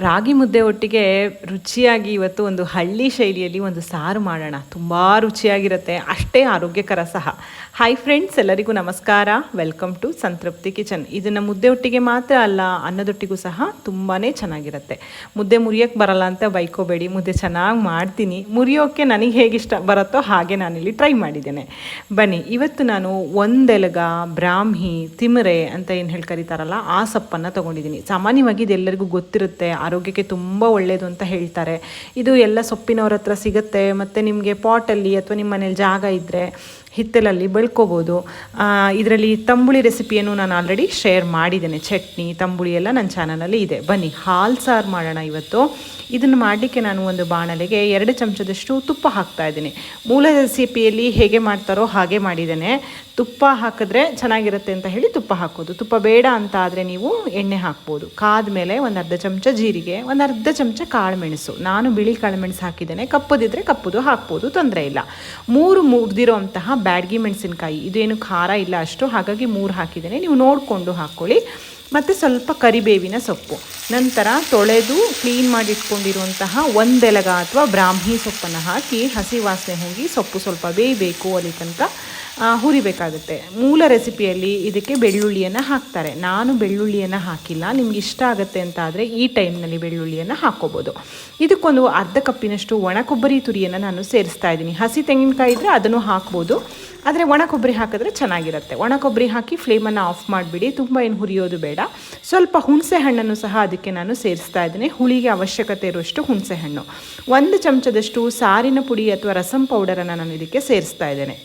ರಾಗಿ ಮುದ್ದೆ ಒಟ್ಟಿಗೆ ರುಚಿಯಾಗಿ ಇವತ್ತು ಒಂದು ಹಳ್ಳಿ ಶೈಲಿಯಲ್ಲಿ ಒಂದು ಸಾರು ಮಾಡೋಣ. ತುಂಬ ರುಚಿಯಾಗಿರುತ್ತೆ, ಅಷ್ಟೇ ಆರೋಗ್ಯಕರ ಸಹ. ಹಾಯ್ ಫ್ರೆಂಡ್ಸ್, ಎಲ್ಲರಿಗೂ ನಮಸ್ಕಾರ. ವೆಲ್ಕಮ್ ಟು ಸಂತೃಪ್ತಿ ಕಿಚನ್. ಇದನ್ನು ಮುದ್ದೆ ಒಟ್ಟಿಗೆ ಮಾತ್ರ ಅಲ್ಲ, ಅನ್ನದೊಟ್ಟಿಗೂ ಸಹ ತುಂಬಾ ಚೆನ್ನಾಗಿರುತ್ತೆ. ಮುದ್ದೆ ಮುರಿಯೋಕ್ಕೆ ಬರಲ್ಲ ಅಂತ ಬೈಕೋಬೇಡಿ, ಮುದ್ದೆ ಚೆನ್ನಾಗಿ ಮಾಡ್ತೀನಿ. ಮುರಿಯೋಕ್ಕೆ ನನಗೆ ಹೇಗಿಷ್ಟ ಬರುತ್ತೋ ಹಾಗೆ ನಾನಿಲ್ಲಿ ಟ್ರೈ ಮಾಡಿದ್ದೇನೆ. ಬನ್ನಿ, ಇವತ್ತು ನಾನು ಒಂದೆಲಗ, ಬ್ರಾಹ್ಮಿ, ತಿಮರೆ ಅಂತ ಏನು ಹೇಳಿ ಕರೀತಾರಲ್ಲ, ಆ ಸೊಪ್ಪನ್ನು ತೊಗೊಂಡಿದ್ದೀನಿ. ಸಾಮಾನ್ಯವಾಗಿ ಇದೆಲ್ಲರಿಗೂ ಗೊತ್ತಿರುತ್ತೆ, ಆರೋಗ್ಯಕ್ಕೆ ತುಂಬ ಒಳ್ಳೆಯದು ಅಂತ ಹೇಳ್ತಾರೆ. ಇದು ಎಲ್ಲ ಸೊಪ್ಪಿನವ್ರ ಹತ್ರ ಸಿಗುತ್ತೆ. ಮತ್ತು ನಿಮಗೆ ಪಾಟಲ್ಲಿ ಅಥವಾ ನಿಮ್ಮ ಮನೇಲಿ ಜಾಗ ಇದ್ದರೆ ಹಿತ್ತಲಲ್ಲಿ ಬೆಳ್ಕೋಬೋದು. ಇದರಲ್ಲಿ ತಂಬುಳಿ ರೆಸಿಪಿಯನ್ನು ನಾನು ಆಲ್ರೆಡಿ ಶೇರ್ ಮಾಡಿದ್ದೇನೆ. ಚಟ್ನಿ, ತಂಬುಳಿ ಎಲ್ಲ ನನ್ನ ಚಾನಲಲ್ಲಿ ಇದೆ. ಬನ್ನಿ, ಹಾಲು ಸಾರು ಮಾಡೋಣ ಇವತ್ತು. ಇದನ್ನು ಮಾಡಲಿಕ್ಕೆ ನಾನು ಒಂದು ಬಾಣಲೆಗೆ 2 ಚಮಚದಷ್ಟು ತುಪ್ಪ ಹಾಕ್ತಾ ಇದ್ದೀನಿ. ಮೂಲ ರೆಸಿಪಿಯಲ್ಲಿ ಹೇಗೆ ಮಾಡ್ತಾರೋ ಹಾಗೆ ಮಾಡಿದ್ದೇನೆ. ತುಪ್ಪ ಹಾಕಿದ್ರೆ ಚೆನ್ನಾಗಿರುತ್ತೆ ಅಂತ ಹೇಳಿ ತುಪ್ಪ ಹಾಕೋದು. ತುಪ್ಪ ಬೇಡ ಅಂತ ಆದರೆ ನೀವು ಎಣ್ಣೆ ಹಾಕ್ಬೋದು. ಕಾದ ಮೇಲೆ ಒಂದು ಅರ್ಧ ಚಮಚ ಜೀರಿಗೆ, ಒಂದು ಅರ್ಧ ಚಮಚ ಕಾಳುಮೆಣಸು. ನಾನು ಬಿಳಿ ಕಾಳುಮೆಣಸು ಹಾಕಿದ್ದೇನೆ, ಕಪ್ಪದಿದ್ದರೆ ಕಪ್ಪುದು ಹಾಕ್ಬೋದು, ತೊಂದರೆ ಇಲ್ಲ. 3 ಮುರಿದಿರೋಂತಹ ಬ್ಯಾಡಗಿ ಮೆಣಸಿನಕಾಯಿ, ಇದೇನು ಖಾರ ಇಲ್ಲ ಅಷ್ಟು, ಹಾಗಾಗಿ 3 ಹಾಕಿದ್ದೇನೆ. ನೀವು ನೋಡಿಕೊಂಡು ಹಾಕ್ಕೊಳ್ಳಿ. ಮತ್ತು ಸ್ವಲ್ಪ ಕರಿಬೇವಿನ ಸೊಪ್ಪು. ನಂತರ ತೊಳೆದು ಕ್ಲೀನ್ ಮಾಡಿಟ್ಕೊಂಡಿರುವಂತಹ ಒಂದೆಲಗ ಅಥವಾ ಬ್ರಾಹ್ಮಿ ಸೊಪ್ಪನ್ನು ಹಾಕಿ ಹಸಿ ವಾಸನೆ ಹೋಗಿ ಸೊಪ್ಪು ಸ್ವಲ್ಪ ಬೇಯಬೇಕು, ಅಲ್ಲಿ ತನಕ ಹುರಿಬೇಕಾಗುತ್ತೆ. ಮೂಲ ರೆಸಿಪಿಯಲ್ಲಿ ಇದಕ್ಕೆ ಬೆಳ್ಳುಳ್ಳಿಯನ್ನು ಹಾಕ್ತಾರೆ. ನಾನು ಬೆಳ್ಳುಳ್ಳಿಯನ್ನು ಹಾಕಿಲ್ಲ. ನಿಮ್ಗೆ ಇಷ್ಟ ಆಗುತ್ತೆ ಅಂತ ಆದರೆ ಈ ಟೈಮ್ನಲ್ಲಿ ಬೆಳ್ಳುಳ್ಳಿಯನ್ನು ಹಾಕ್ಕೋಬೋದು. ಇದಕ್ಕೊಂದು ಅರ್ಧ ಕಪ್ಪಿನಷ್ಟು ಒಣ ಕೊಬ್ಬರಿ ತುರಿಯನ್ನು ನಾನು ಸೇರಿಸ್ತಾ ಇದ್ದೀನಿ. ಹಸಿ ತೆಂಗಿನಕಾಯಿ ಇದ್ದರೆ ಅದನ್ನು ಹಾಕ್ಬೋದು, ಆದರೆ ಒಣ ಕೊಬ್ಬರಿ ಹಾಕಿದ್ರೆ ಚೆನ್ನಾಗಿರುತ್ತೆ. ಒಣ ಕೊಬ್ಬರಿ ಹಾಕಿ ಫ್ಲೇಮನ್ನು ಆಫ್ ಮಾಡಿಬಿಡಿ. ತುಂಬ ಏನು ಹುರಿಯೋದು ಬೇಡ. ಸ್ವಲ್ಪ ಹುಣಸೆ ಹಣ್ಣನ್ನು ಸಹ ಅದಕ್ಕೆ ನಾನು ಸೇರಿಸ್ತಾ ಇದ್ದೀನಿ. ಹುಳಿಗೆ ಅವಶ್ಯಕತೆ ಇರುವಷ್ಟು ಹುಣಸೆ ಹಣ್ಣು. 1 ಚಮಚದಷ್ಟು ಸಾರಿನ ಪುಡಿ ಅಥವಾ ರಸಂ ಪೌಡರನ್ನು ನಾನು ಇದಕ್ಕೆ ಸೇರಿಸ್ತಾ ಇದ್ದೇನೆ.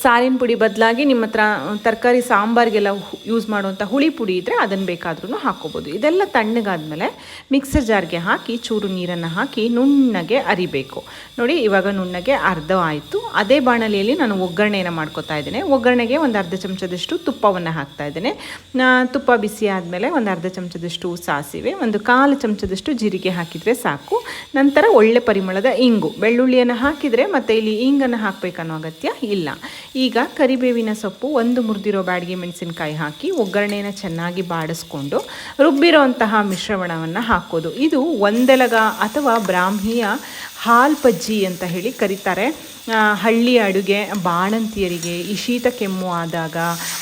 ಸಾರಿನ ಪುಡಿ ಬದಲಾಗಿ ನಿಮ್ಮ ಹತ್ರ ತರಕಾರಿ ಸಾಂಬಾರಿಗೆಲ್ಲ ಯೂಸ್ ಮಾಡುವಂಥ ಹುಳಿ ಪುಡಿ ಇದ್ದರೆ ಅದನ್ನು ಬೇಕಾದ್ರೂ ಹಾಕ್ಕೋಬೋದು. ಇದೆಲ್ಲ ತಣ್ಣಗಾದ್ಮೇಲೆ ಮಿಕ್ಸರ್ ಜಾರ್ಗೆ ಹಾಕಿ ಚೂರು ನೀರನ್ನು ಹಾಕಿ ನುಣ್ಣಗೆ ಅರಿಬೇಕು. ನೋಡಿ, ಇವಾಗ ನುಣ್ಣಗೆ ಅರ್ಧ ಆಯಿತು. ಅದೇ ಬಾಣಲೆಯಲ್ಲಿ ನಾನು ಒಗ್ಗರಣೆಯನ್ನು ಮಾಡ್ಕೊತಾ ಇದ್ದೇನೆ. ಒಗ್ಗರಣೆಗೆ ಒಂದು ಅರ್ಧ ಚಮಚದಷ್ಟು ತುಪ್ಪವನ್ನು ಹಾಕ್ತಾ ಇದ್ದೇನೆ. ತುಪ್ಪ ಬಿಸಿ ಆದಮೇಲೆ ಒಂದು ಅರ್ಧ ಚಮಚದಷ್ಟು ಸಾಸಿವೆ, ಒಂದು 1/4 ಚಮಚದಷ್ಟು ಜೀರಿಗೆ ಹಾಕಿದರೆ ಸಾಕು. ನಂತರ ಒಳ್ಳೆ ಪರಿಮಳದ ಇಂಗು, ಬೆಳ್ಳುಳ್ಳಿಯನ್ನು ಹಾಕಿದರೆ ಮತ್ತು ಇಲ್ಲಿ ಇಂಗನ್ನು ಹಾಕಬೇಕನ್ನೋ ಅಗತ್ಯ ಇಲ್ಲ. ಈಗ ಕರಿಬೇವಿನ ಸೊಪ್ಪು, 1 ಮುರಿದಿರೋ ಬ್ಯಾಡಗಿ ಮೆಣಸಿನಕಾಯಿ ಹಾಕಿ ಒಗ್ಗರಣೆನ ಚೆನ್ನಾಗಿ ಬಾಡಿಸ್ಕೊಂಡು ರುಬ್ಬಿರೋಂತಹ ಮಿಶ್ರಣವನ್ನು ಹಾಕೋದು. ಇದು ಒಂದೆಲಗ ಅಥವಾ ಬ್ರಾಹ್ಮಿಯ ಹಾಲು ಪಜ್ಜಿ ಅಂತ ಹೇಳಿ ಕರೀತಾರೆ. ಹಳ್ಳಿ ಅಡುಗೆ ಬಾಣಂತಿಯರಿಗೆ ಈ ಶೀತ ಕೆಮ್ಮು ಆದಾಗ,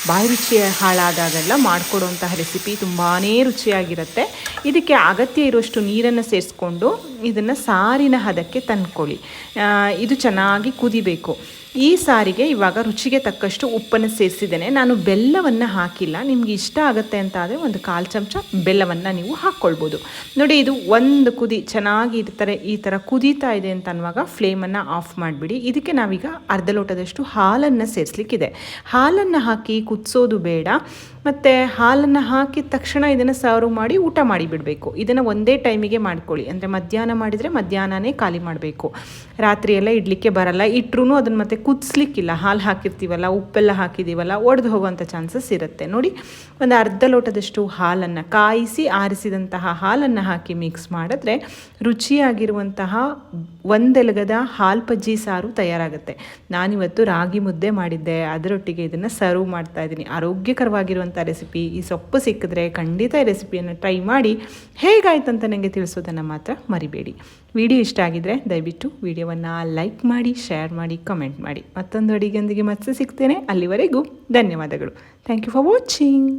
ಬಾಯಿ ರುಚಿ ಹಾಳಾದಾಗೆಲ್ಲ ಮಾಡಿಕೊಡುವಂತಹ ರೆಸಿಪಿ. ತುಂಬಾ ರುಚಿಯಾಗಿರುತ್ತೆ. ಇದಕ್ಕೆ ಅಗತ್ಯ ಇರುವಷ್ಟು ನೀರನ್ನು ಸೇರಿಸ್ಕೊಂಡು ಇದನ್ನು ಸಾರಿನ ಹದಕ್ಕೆ ತಂದ್ಕೊಳ್ಳಿ. ಇದು ಚೆನ್ನಾಗಿ ಕುದಿಬೇಕು. ಈ ಸಾರಿಗೆ ಇವಾಗ ರುಚಿಗೆ ತಕ್ಕಷ್ಟು ಉಪ್ಪನ್ನು ಸೇರಿಸಿದ್ದೇನೆ. ನಾನು ಬೆಲ್ಲವನ್ನು ಹಾಕಿಲ್ಲ. ನಿಮ್ಗೆ ಇಷ್ಟ ಆಗುತ್ತೆ ಅಂತ ಆದರೆ ಒಂದು 1/4 ಚಮಚ ಬೆಲ್ಲವನ್ನು ನೀವು ಹಾಕ್ಕೊಳ್ಬೋದು. ನೋಡಿ, ಇದು ಒಂದು ಕುದಿ ಚೆನ್ನಾಗಿ ಇರ್ತಾರೆ. ಈ ಥರ ಕುದೀತಾ ಇದೆ ಅಂತ ಅನ್ನುವಾಗ ಫ್ಲೇಮನ್ನು ಆಫ್ ಮಾಡಿಬಿಡಿ. ಇದಕ್ಕೆ ನಾವೀಗ ಅರ್ಧ ಲೋಟದಷ್ಟು ಹಾಲನ್ನು ಸೇರಿಸ್ಲಿಕ್ಕಿದೆ. ಹಾಲನ್ನು ಹಾಕಿ ಕುದಿಸೋದು ಬೇಡ. ಮತ್ತು ಹಾಲನ್ನು ಹಾಕಿದ ತಕ್ಷಣ ಇದನ್ನು ಸರ್ವ್ ಮಾಡಿ ಊಟ ಮಾಡಿಬಿಡಬೇಕು. ಇದನ್ನು ಒಂದೇ ಟೈಮಿಗೆ ಮಾಡ್ಕೊಳ್ಳಿ. ಅಂದರೆ ಮಧ್ಯಾಹ್ನ ಮಾಡಿದರೆ ಮಧ್ಯಾಹ್ನನೇ ಖಾಲಿ ಮಾಡಬೇಕು. ರಾತ್ರಿ ಎಲ್ಲ ಇಡಲಿಕ್ಕೆ ಬರಲ್ಲ. ಇಟ್ಟರೂ ಅದನ್ನು ಮತ್ತೆ ಕುದಿಸ್ಲಿಕ್ಕಿಲ್ಲ. ಹಾಲು ಹಾಕಿರ್ತೀವಲ್ಲ, ಉಪ್ಪೆಲ್ಲ ಹಾಕಿದ್ದೀವಲ್ಲ, ಒಡೆದು ಹೋಗುವಂಥ ಚಾನ್ಸಸ್ ಇರುತ್ತೆ. ನೋಡಿ, ಒಂದು ಅರ್ಧ ಲೋಟದಷ್ಟು ಹಾಲನ್ನು ಕಾಯಿಸಿ ಆರಿಸಿದಂತಹ ಹಾಲನ್ನು ಹಾಕಿ ಮಿಕ್ಸ್ ಮಾಡಿದ್ರೆ ರುಚಿಯಾಗಿರುವಂತಹ ಒಂದೆಲಗದ ಹಾಲು ಪಜ್ಜಿ ಸಾರು ತಯಾರಾಗುತ್ತೆ. ನಾನಿವತ್ತು ರಾಗಿ ಮುದ್ದೆ ಮಾಡಿದ್ದೆ, ಅದರೊಟ್ಟಿಗೆ ಇದನ್ನು ಸರ್ವ್ ಮಾಡ್ತಾ ಇದ್ದೀನಿ. ಆರೋಗ್ಯಕರವಾಗಿರುವಂಥ ರೆಸಿಪಿ. ಈ ಸೊಪ್ಪು ಸಿಕ್ಕಿದ್ರೆ ಖಂಡಿತ ಈ ರೆಸಿಪಿಯನ್ನು ಟ್ರೈ ಮಾಡಿ. ಹೇಗಾಯ್ತು ಅಂತ ನನಗೆ ತಿಳಿಸೋದನ್ನು ಮಾತ್ರ ಮರಿಬೇಡಿ. ವಿಡಿಯೋ ಇಷ್ಟ ಆಗಿದ್ದರೆ ದಯವಿಟ್ಟು ವಿಡಿಯೋವನ್ನು ಲೈಕ್ ಮಾಡಿ, ಶೇರ್ ಮಾಡಿ, ಕಮೆಂಟ್ ಮಾಡಿ. ಮತ್ತೊಂದು ಅಡಿಗೆಯೊಂದಿಗೆ ಮತ್ತೆ ಸಿಗ್ತೇನೆ. ಅಲ್ಲಿವರೆಗೂ ಧನ್ಯವಾದಗಳು. Thank you for watching.